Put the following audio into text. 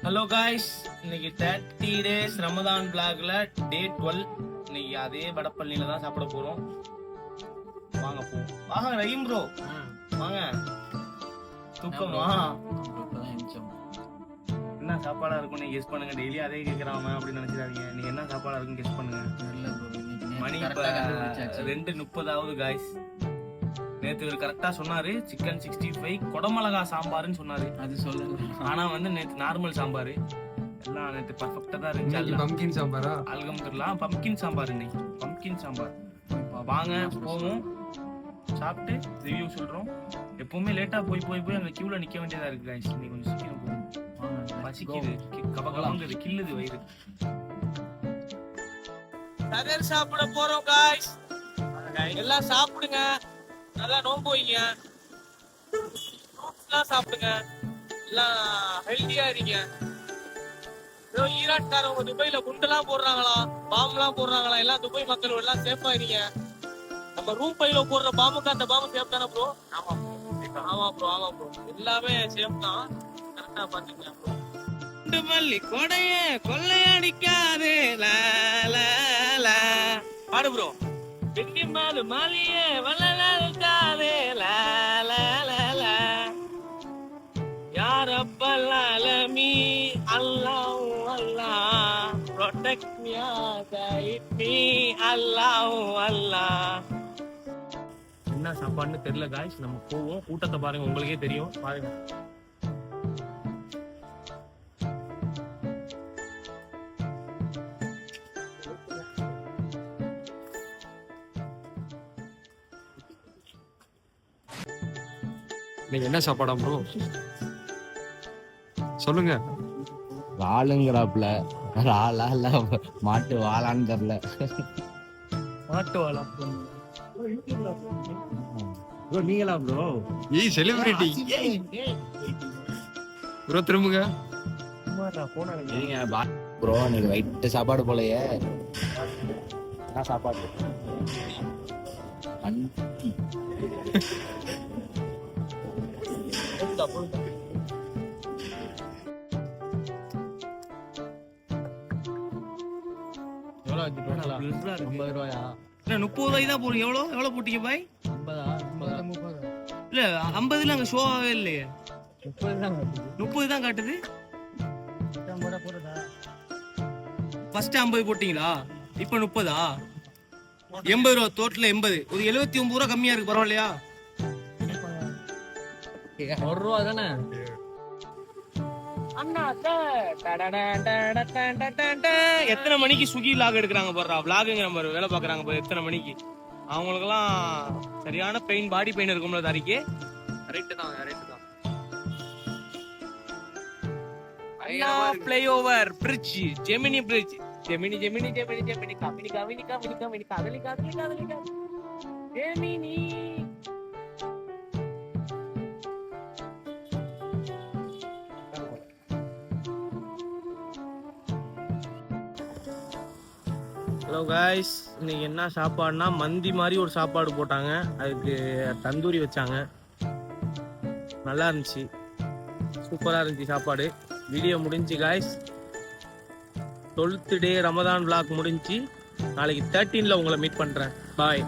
Hello guys, இன்னைக்கு 30 days Ramadan vlogல டே 12. இன்னைக்கு அதே வடப்பள்ளியில தான் சாப்பிட போறோம். வாங்க போ. வாங்க ரஹீம் ப்ரோ, வாங்க. தூக்கமா? என்ன சாப்பாடா இருக்கும் நீங்க கெஸ் பண்ணுங்க. டெய்லி அதே கேக்குறாம அப்படி நினைச்சிடாதீங்க. நீங்க என்ன சாப்பாடா இருக்கும் கெஸ் பண்ணுங்க. மணி 2:30 காய்ஸ். நேத்து ஒரு கரெக்டா சொன்னாரு சிக்கன் 65 கொடமிளகா சாம்பார்னு சொன்னாரு. அது சொல்லல, ஆனா வந்து நேத்து நார்மல் சாம்பார். எல்லாம் நேத்து பர்ஃபெக்ட்டா தான் இருந்துச்சு. பம்கின் சாம்பாரா? அல்ஹம்துலில்லாஹ் பம்கின் சாம்பார். இன்னைக்கு பம்கின் சாம்பார். வாங்க போவோம், சாப்பிட்டு ரிவ்யூ சொல்றோம். எப்பவுமே லேட்டா போய் அந்த கியூல நிக்க வேண்டியதா இருக்கு गाइस. இன்னைக்கு கொஞ்சம் சீக்கிரம் போவோம். பசிக்குது, கபகபங்குது, கில்லுது வயிறு. சதர் சாப்பிட போறோம் गाइस. எல்லாம் சாப்பிடுங்க, நல்லா நோம்பு வைங்க, ஃப்ரூட்ஸ்லாம் சாப்பிடுங்க, எல்லாம் ஹெல்தியா இருங்க. ஈராட்காரவங்க துபாயில குண்டெல்லாம் போடுறாங்களா, பாம்பெல்லாம் போடுறாங்களா, எல்லாம் துபாய் மக்கள் எல்லாம் சேஃபா இருங்க. நம்ம ரூம் பையில போடுற பாம்புக்கு அந்த பாம்பு சேஃப் தானே ப்ரோ? ஆமா ப்ரோ, எல்லாமே சேஃப் தான். கரெக்டா பாத்துங்க ப்ரோ. குண்டு மல்லி கொடைய கொள்ளையடிக்காதே பாடு ப்ரோ. வெண்ணி மாலு மாலியே வளர்க்காதே யார் அப்பல்லாலமி அல்லாஹ் அல்லாஹ் protect me guide me அல்லாஹ் அல்லாஹ். என்ன சாப்பாடுன்னு தெரியல गाइस. நம்ம போவோம். கூட்டத்தை பாருங்க, உங்களுக்கே தெரியும். பாருங்க. நீங்க என்ன சாப்பாடா ப்ரோ சொல்லுங்க. வாளுங்கிறாப்ல, ராலா இல்ல மாட்டு வாளான்னு தெரியல. மாட்டு வாழா ப்ரோ, நீங்களா ப்ரோ? ஏய் செலிபிரிட்டி ப்ரோ, திரும்புங்க. ப்ரோ நீங்க வைட்டு சாப்பாடு போலயே. என்ன சாப்பாடு? ₹30 தான் போடுங்க. எவ்வளவு போட்டீங்க பாய்? 50. இல்ல 50ல அங்க ஷோவாவே இல்லையே. 30 தான் காட்டுது. ஃபர்ஸ்ட் 50 போட்டீங்களா? இப்ப 30ஆ? ₹80 டோட்டல் 80. ஒரு ₹79 கம்மியா இருக்கு. பரவாயில்லையா? ₹1 தானே. எத்தனை மணிக்கு ஸ்விக்கி vlog எடுக்கிறாங்க பாருடா. vlogங்கிற மாதிரி வேலை பாக்குறாங்க பாரு. எத்தனை மணிக்கு அவங்களுக்கெல்லாம் சரியான பெயின், பாடி பெயின் இருக்கும்ல தாரிக்கு. கரெக்ட் தான். அண்ணா flyover bridge, Gemini bridge, Gemini Kamini காதலி ஜெமினி. ஹலோ காய்ஸ், இன்னைக்கு என்ன சாப்பாடுனா மந்தி மாதிரி ஒரு சாப்பாடு போட்டாங்க. அதுக்கு தந்தூரி வச்சாங்க. நல்லா இருந்துச்சு, சூப்பராக இருந்துச்சு சாப்பாடு. வீடியோ முடிஞ்சு காய்ஸ். 12th டே ரமதான் vlog முடிஞ்சு. நாளைக்கு 13ல உங்களை மீட் பண்ணுறேன். பாய்.